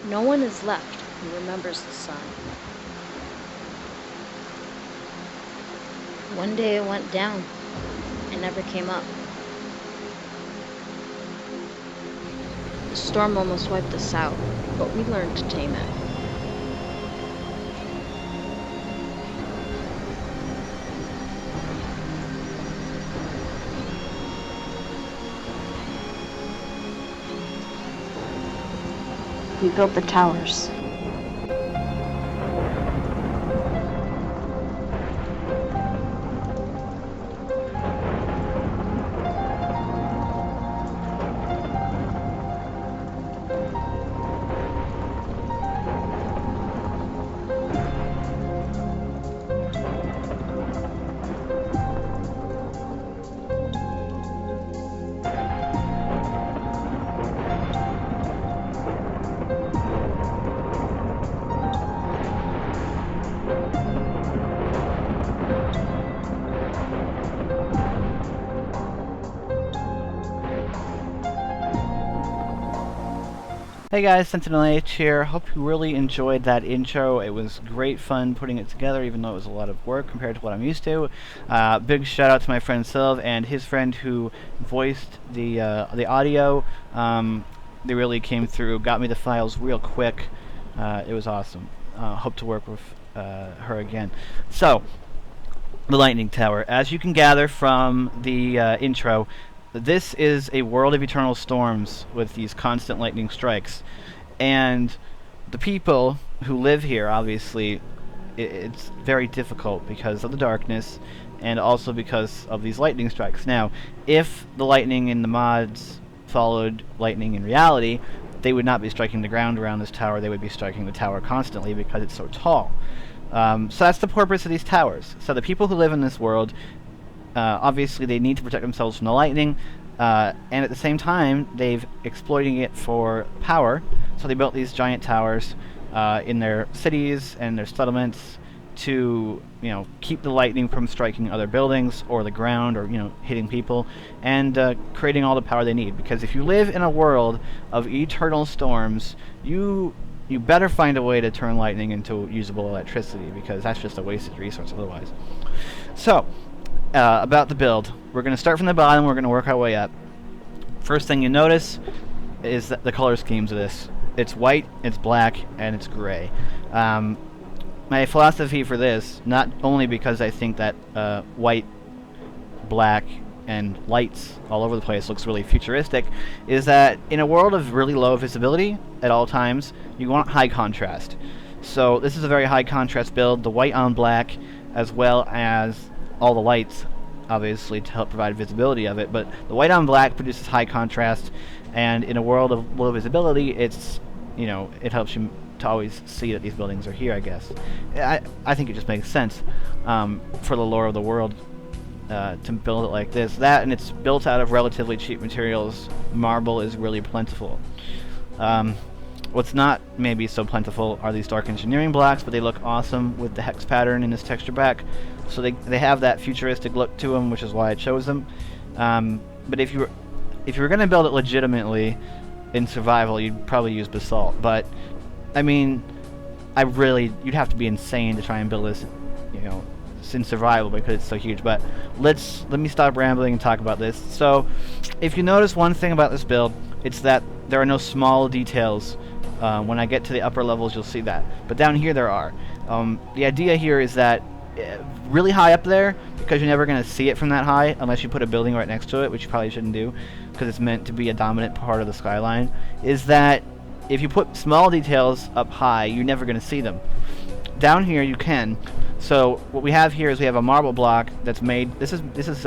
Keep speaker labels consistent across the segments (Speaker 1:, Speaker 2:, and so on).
Speaker 1: No one is left who remembers the sun. One day it went down and never came up. The storm almost wiped us out, but we learned to tame it. We built the towers.
Speaker 2: Hey guys, SentinalhMC here. Hope you really enjoyed that intro. It was great fun putting it together, even though it was a lot of work compared to what I'm used to. Big shout out to my friend Sylv and his friend who voiced the audio. They really came through, got me the files real quick. It was awesome. Hope to work with her again. So, the Lightning Tower. As you can gather from the intro, this is a world of eternal storms with these constant lightning strikes. And the people who live here, obviously, it's very difficult because of the darkness and also because of these lightning strikes. Now, if the lightning in the mods followed lightning in reality, they would not be striking the ground around this tower. They would be striking the tower constantly because it's so tall. So that's the purpose of these towers. So the people who live in this world, obviously they need to protect themselves from the lightning, and at the same time they've exploiting it for power, so they built these giant towers in their cities and their settlements to, you know, keep the lightning from striking other buildings or the ground or, you know, hitting people, and creating all the power they need. Because if you live in a world of eternal storms, you better find a way to turn lightning into usable electricity, because that's just a wasted resource otherwise. So, about the build. We're going to start from the bottom, we're going to work our way up. First thing you notice is that the color schemes of this. It's white, it's black, and it's gray. My philosophy for this, not only because I think that white, black, and lights all over the place looks really futuristic, is that in a world of really low visibility at all times, you want high contrast. So this is a very high contrast build, the white on black, as well as all the lights, obviously, to help provide visibility of it. But the white on black produces high contrast, and in a world of low visibility, it's, you know, it helps you to always see that these buildings are here, I guess. I think it just makes sense for the lore of the world to build it like this. That, and it's built out of relatively cheap materials. Marble is really plentiful. What's not maybe so plentiful are these dark engineering blocks, but they look awesome with the hex pattern in this texture back. So they have that futuristic look to them, which is why I chose them. But if you were going to build it legitimately in survival, you'd probably use basalt. But I mean, you'd have to be insane to try and build this, you know, in survival, because it's so huge. But let me stop rambling and talk about this. So, if you notice one thing about this build, it's that there are no small details. When I get to the upper levels, you'll see that. But down here there are. The idea here is that really high up there, because you're never going to see it from that high unless you put a building right next to it, which you probably shouldn't do because it's meant to be a dominant part of the skyline, is that if you put small details up high, you're never going to see them. Down here you can. So what we have here is we have a marble block that's made. This is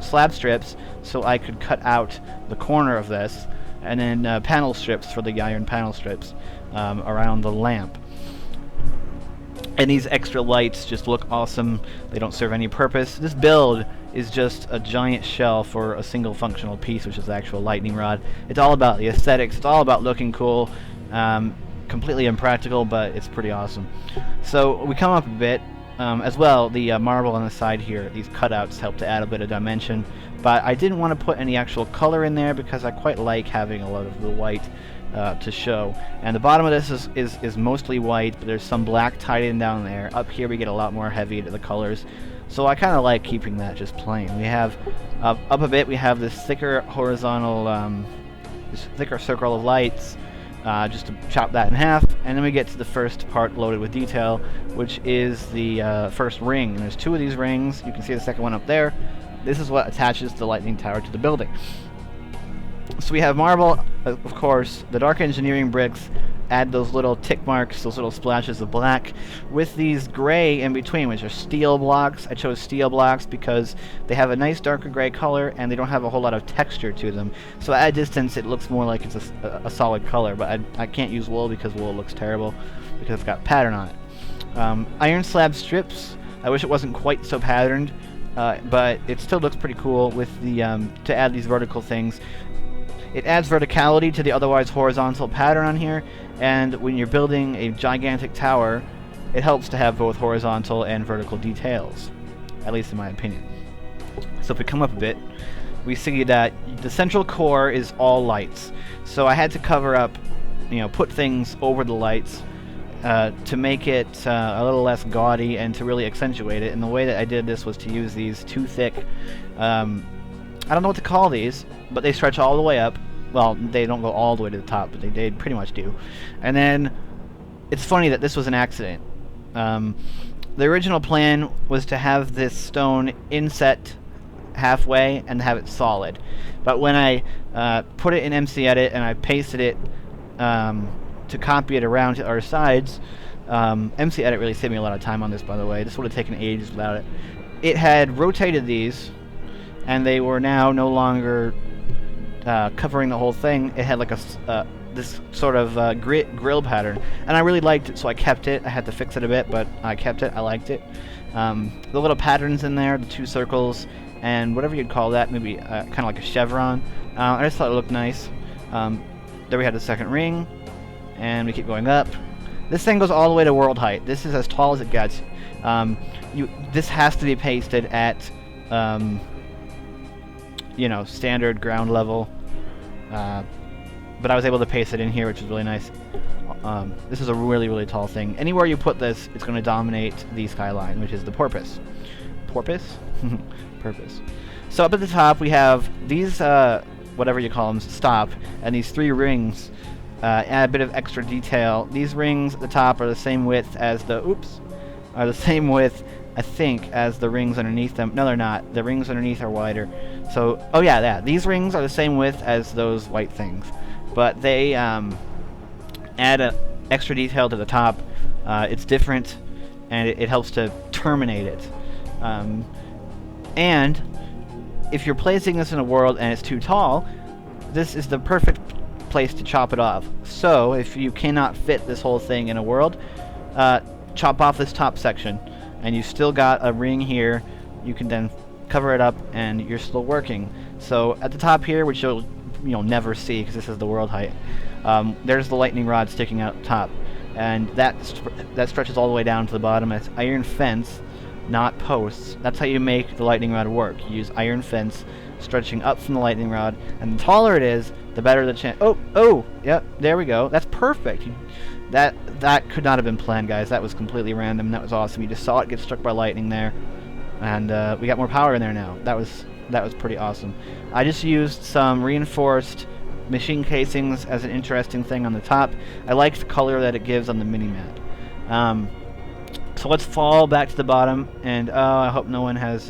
Speaker 2: slab strips, so I could cut out the corner of this, and then panel strips for the iron panel strips around the lamp. And these extra lights just look awesome. They don't serve any purpose. This build is just a giant shell for a single functional piece, which is the actual lightning rod. It's all about the aesthetics. It's all about looking cool. Completely impractical, but it's pretty awesome. So we come up a bit. As well, the marble on the side here, these cutouts help to add a bit of dimension. But I didn't want to put any actual color in there because I quite like having a lot of the white to show. And the bottom of this is mostly white, but there's some black tied in down there. Up here we get a lot more heavy to the colors. So I kind of like keeping that just plain. We have, up a bit, we have this thicker horizontal, this thicker circle of lights, just to chop that in half. And then we get to the first part loaded with detail, which is the first ring. And there's 2 of these rings. You can see the second one up there. This is what attaches the lightning tower to the building. So we have marble, of course, the dark engineering bricks add those little tick marks, those little splashes of black, with these gray in between, which are steel blocks. I chose steel blocks because they have a nice darker gray color and they don't have a whole lot of texture to them. So at a distance it looks more like it's a solid color, but I can't use wool because wool looks terrible because it's got pattern on it. Iron slab strips, I wish it wasn't quite so patterned, but it still looks pretty cool with the to add these vertical things. It adds verticality to the otherwise horizontal pattern on here, and when you're building a gigantic tower, it helps to have both horizontal and vertical details, at least in my opinion. So if we come up a bit, we see that the central core is all lights. So I had to cover up, put things over the lights to make it a little less gaudy and to really accentuate it. And the way that I did this was to use these 2 thick, I don't know what to call these, but they stretch all the way up. Well, they don't go all the way to the top, but they pretty much do. And then, it's funny that this was an accident. The original plan was to have this stone inset halfway and have it solid. But when I put it in MC Edit and I pasted it to copy it around to our sides, MC Edit really saved me a lot of time on this, by the way. This would have taken ages without it. It had rotated these, and they were now no longer covering the whole thing. It had like this sort of grill pattern, and I really liked it, so I kept it. I had to fix it a bit, but I kept it. I liked it. The little patterns in there, the 2 circles, and whatever you'd call that, maybe kind of like a chevron. I just thought it looked nice. There we had the second ring, and we keep going up. This thing goes all the way to world height. This is as tall as it gets. This has to be pasted at standard ground level, but I was able to paste it in here, which is really nice. This is a really, really tall thing. Anywhere you put this, it's going to dominate the skyline, which is the porpoise. Porpoise? Purpose. So up at the top, we have these, whatever you call them, stop, and these 3 rings add a bit of extra detail. These rings at the top are the same width as are the same width, I think, as the rings underneath them. No, they're not. The rings underneath are wider. So, oh yeah, these rings are the same width as those white things, but they add a extra detail to the top. It's different, and it helps to terminate it. And if you're placing this in a world and it's too tall, this is the perfect place to chop it off. So if you cannot fit this whole thing in a world, chop off this top section, and you've still got a ring here. You can then cover it up, and you're still working. So at the top here, which you'll never see because this is the world height, there's the lightning rod sticking out top, and that stretches all the way down to the bottom. It's iron fence, not posts. That's how you make the lightning rod work. You use iron fence stretching up from the lightning rod, and the taller it is, the better the chance. Oh, yep, there we go. That's perfect. That could not have been planned, guys. That was completely random. That was awesome. You just saw it get struck by lightning there, and we got more power in there now. That was pretty awesome. I just used some reinforced machine casings as an interesting thing on the top. I like the color that it gives on the mini-map. So let's fall back to the bottom, and I hope no one has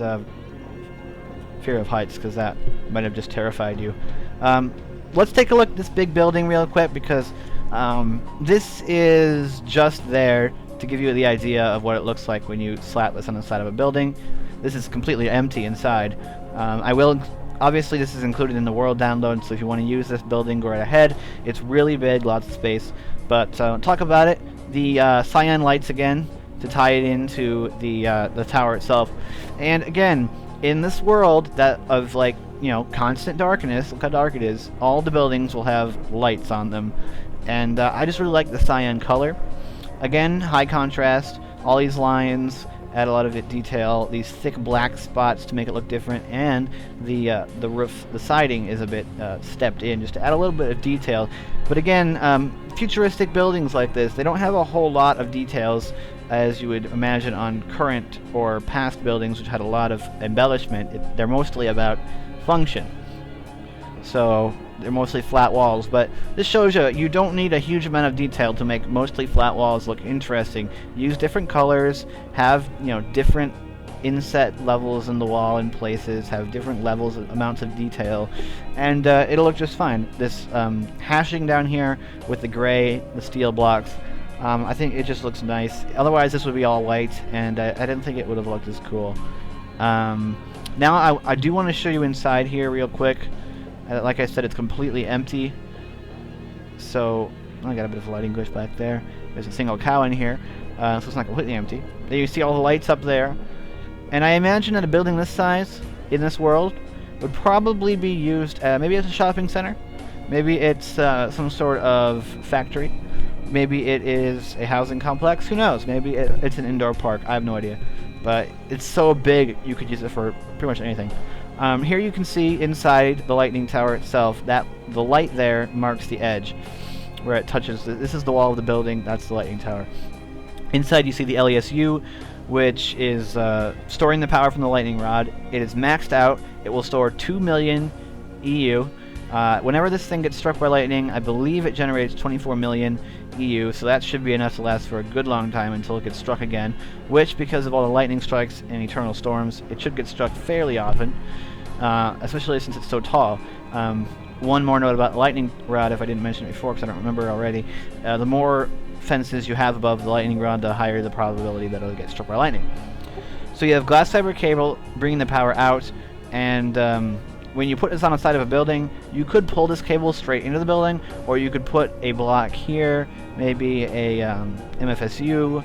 Speaker 2: fear of heights, because that might have just terrified you. Let's take a look at this big building real quick, because this is just there to give you the idea of what it looks like when you slap this on the side of a building. This is completely empty inside. Obviously this is included in the world download, so if you want to use this building, go right ahead. It's really big, lots of space. But talk about it. The cyan lights again to tie it into the tower itself. And again, in this world that of constant darkness, look how dark it is. All the buildings will have lights on them, and I just really like the cyan color. Again, high contrast. All these lines add a lot of detail. These thick black spots to make it look different, and the roof, the siding is a bit stepped in just to add a little bit of detail. But again, futuristic buildings like this, they don't have a whole lot of details as you would imagine on current or past buildings which had a lot of embellishment. They're mostly about function. So they're mostly flat walls, but this shows you don't need a huge amount of detail to make mostly flat walls look interesting. Use different colors, have different inset levels in the wall in places, have different levels, amounts of detail, and it'll look just fine. This hashing down here with the gray, the steel blocks, I think it just looks nice. Otherwise this would be all white, and I didn't think it would have looked as cool. Now I do want to show you inside here real quick. Like I said, it's completely empty. So I got a bit of a lighting glitch back there. There's a single cow in here, so it's not completely empty. There you see all the lights up there. And I imagine that a building this size in this world would probably be used maybe as a shopping center. Maybe it's some sort of factory. Maybe it is a housing complex. Who knows? Maybe it's an indoor park. I have no idea. But it's so big you could use it for pretty much anything. Here you can see inside the lightning tower itself that the light there marks the edge where it touches. This is the wall of the building. That's the lightning tower. Inside you see the LESU, which is storing the power from the lightning rod. It is maxed out. It will store 2 million EU. Whenever this thing gets struck by lightning, I believe it generates 24 million EU, so that should be enough to last for a good long time until it gets struck again, which, because of all the lightning strikes and eternal storms, it should get struck fairly often, especially since it's so tall. One more note about the lightning rod, if I didn't mention it before because I don't remember already. The more fences you have above the lightning rod, the higher the probability that it'll get struck by lightning. So you have glass fiber cable bringing the power out, and when you put this on the side of a building, you could pull this cable straight into the building, or you could put a block here, maybe a MFSU,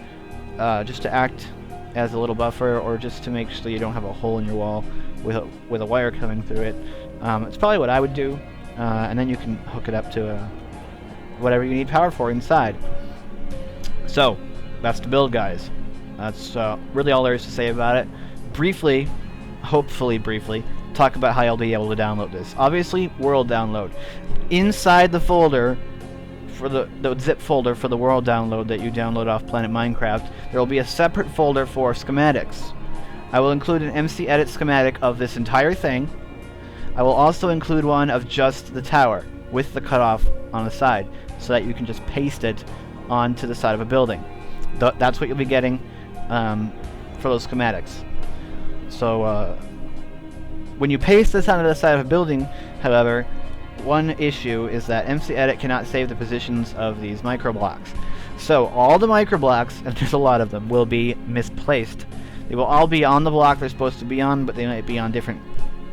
Speaker 2: just to act as a little buffer, or just to make sure you don't have a hole in your wall with a wire coming through it. It's probably what I would do, and then you can hook it up to whatever you need power for inside. So, that's the build, guys. That's really all there is to say about it. Briefly, hopefully briefly, talk about how you'll be able to download this. Obviously, world download. Inside the folder, for the zip folder for the world download that you download off Planet Minecraft, there will be a separate folder for schematics. I will include an MC Edit schematic of this entire thing. I will also include one of just the tower, with the cutoff on the side, so that you can just paste it onto the side of a building. That's what you'll be getting for those schematics. So, when you paste this onto the side of a building, however, one issue is that MC Edit cannot save the positions of these microblocks. So all the microblocks, and there's a lot of them, will be misplaced. They will all be on the block they're supposed to be on, but they might be on different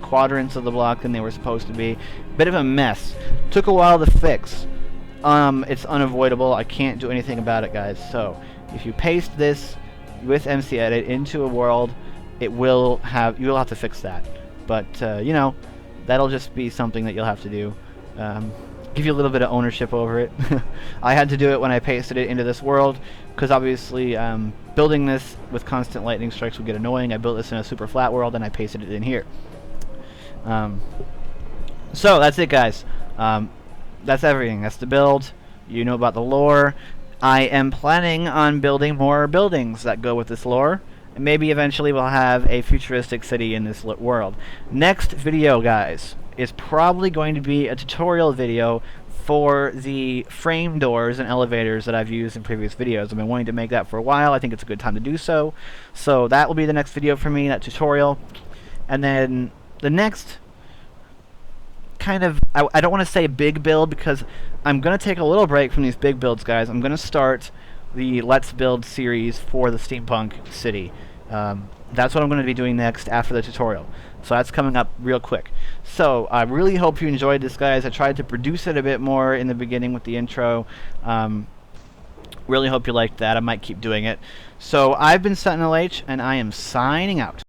Speaker 2: quadrants of the block than they were supposed to be. Bit of a mess. Took a while to fix. It's unavoidable. I can't do anything about it, guys. So if you paste this with MC Edit into a world, you will have to fix that. But that'll just be something that you'll have to do. Give you a little bit of ownership over it. I had to do it when I pasted it into this world, because obviously building this with constant lightning strikes would get annoying. I built this in a super flat world and I pasted it in here. So that's it, guys. That's everything. That's the build. You know about the lore. I am planning on building more buildings that go with this lore. Maybe eventually we'll have a futuristic city in this world. Next video, guys, is probably going to be a tutorial video for the frame doors and elevators that I've used in previous videos. I've been wanting to make that for a while. I think it's a good time to do so. So that will be the next video for me, that tutorial. And then the next kind of, I don't want to say big build, because I'm going to take a little break from these big builds, guys. I'm going to start the Let's Build series for the steampunk city. That's what I'm going to be doing next after the tutorial. So that's coming up real quick. So I really hope you enjoyed this, guys. I tried to produce it a bit more in the beginning with the intro. Really hope you liked that. I might keep doing it. So I've been SentinalH, and I am signing out.